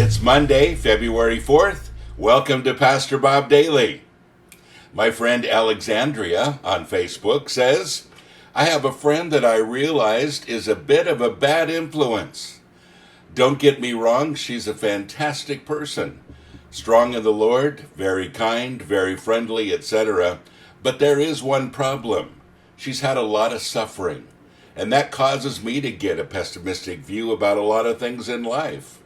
It's Monday, February 4th. Welcome to Pastor Bob Daily. My friend Alexandria on Facebook says, I have a friend that I realized is a bit of a bad influence. Don't get me wrong, she's a fantastic person. Strong in the Lord, very kind, very friendly, etc. But there is one problem. She's had a lot of suffering. And that causes me to get a pessimistic view about a lot of things in life.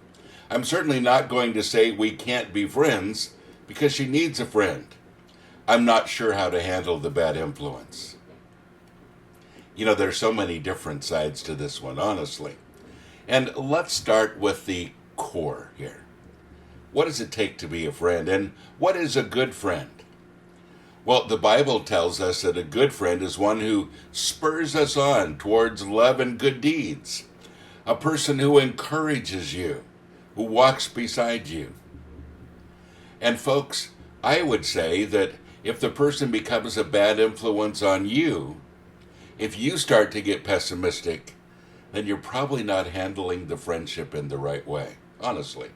I'm certainly not going to say we can't be friends because she needs a friend. I'm not sure how to handle the bad influence. You know, there's so many different sides to this one, honestly. And let's start with the core here. What does it take to be a friend? And what is a good friend? Well, the Bible tells us that a good friend is one who spurs us on towards love and good deeds. A person who encourages you, who walks beside you. And folks, I would say that if the person becomes a bad influence on you, if you start to get pessimistic, then you're probably not handling the friendship in the right way, honestly.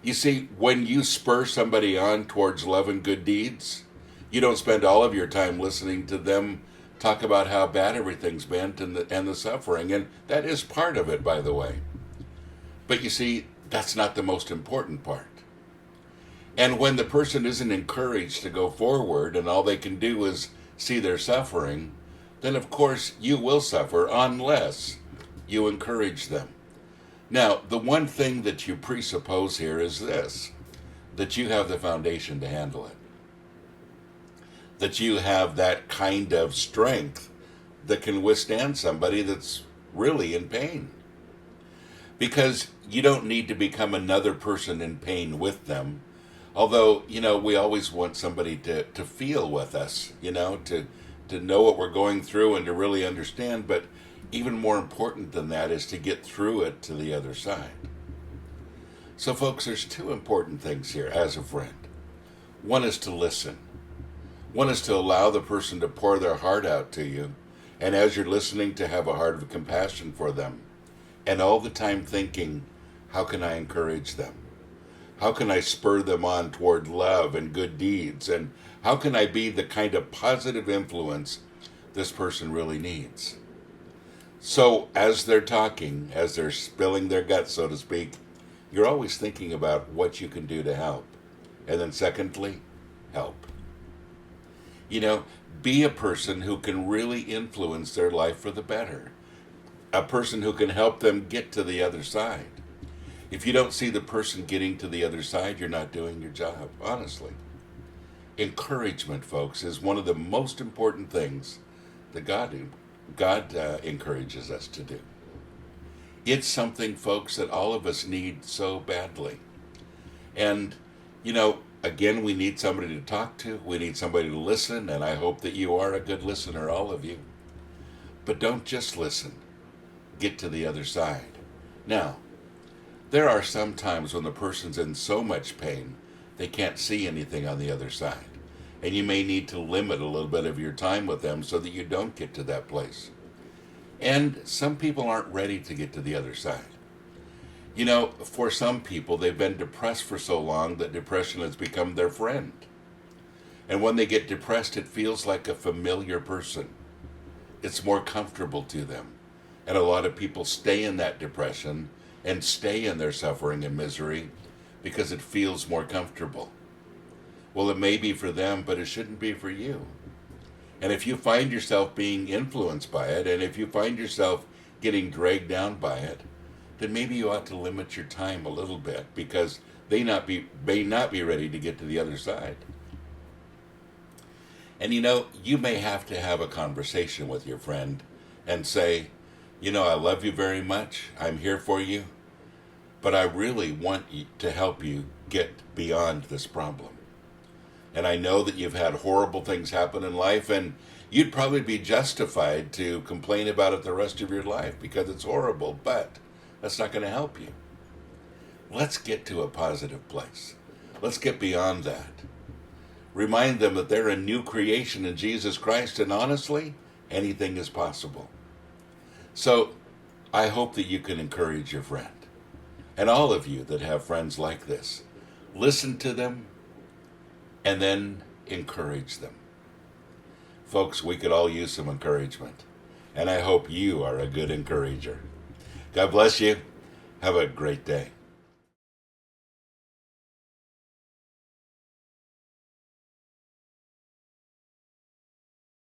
You see, when you spur somebody on towards love and good deeds, you don't spend all of your time listening to them talk about how bad everything's been and the suffering, and that is part of it, by the way. But you see, that's not the most important part. And when the person isn't encouraged to go forward and all they can do is see their suffering, then of course you will suffer unless you encourage them. Now, the one thing that you presuppose here is this, that you have the foundation to handle it. That you have that kind of strength that can withstand somebody that's really in pain. Because you don't need to become another person in pain with them. Although, we always want somebody to feel with us, to know what we're going through and to really understand. But even more important than that is to get through it to the other side. So, folks, there's two important things here as a friend. One is to listen. One is to allow the person to pour their heart out to you. And as you're listening, to have a heart of compassion for them. And all the time thinking, how can I encourage them? How can I spur them on toward love and good deeds? And how can I be the kind of positive influence this person really needs? So as they're talking, as they're spilling their guts, so to speak, you're always thinking about what you can do to help. And then secondly, help. Be a person who can really influence their life for the better. A person who can help them get to the other side. If you don't see the person getting to the other side, you're not doing your job, honestly. Encouragement, folks, is one of the most important things that God encourages us to do. It's something, folks, that all of us need so badly. And, again, we need somebody to talk to. We need somebody to listen, and I hope that you are a good listener, all of you. But don't just listen. Get to the other side. Now, there are some times when the person's in so much pain, they can't see anything on the other side. And you may need to limit a little bit of your time with them so that you don't get to that place. And some people aren't ready to get to the other side. For some people, they've been depressed for so long that depression has become their friend. And when they get depressed, it feels like a familiar person. It's more comfortable to them. And a lot of people stay in that depression and stay in their suffering and misery because it feels more comfortable. Well, it may be for them, but it shouldn't be for you. And if you find yourself being influenced by it, and if you find yourself getting dragged down by it, then maybe you ought to limit your time a little bit because they may not be ready to get to the other side. And you may have to have a conversation with your friend and say, I love you very much. I'm here for you. But I really want to help you get beyond this problem. And I know that you've had horrible things happen in life, and you'd probably be justified to complain about it the rest of your life because it's horrible, but that's not going to help you. Let's get to a positive place. Let's get beyond that. Remind them that they're a new creation in Jesus Christ, and honestly, anything is possible. So, I hope that you can encourage your friend. And all of you that have friends like this, listen to them and then encourage them. Folks, we could all use some encouragement, and I hope you are a good encourager. God bless you. Have a great day.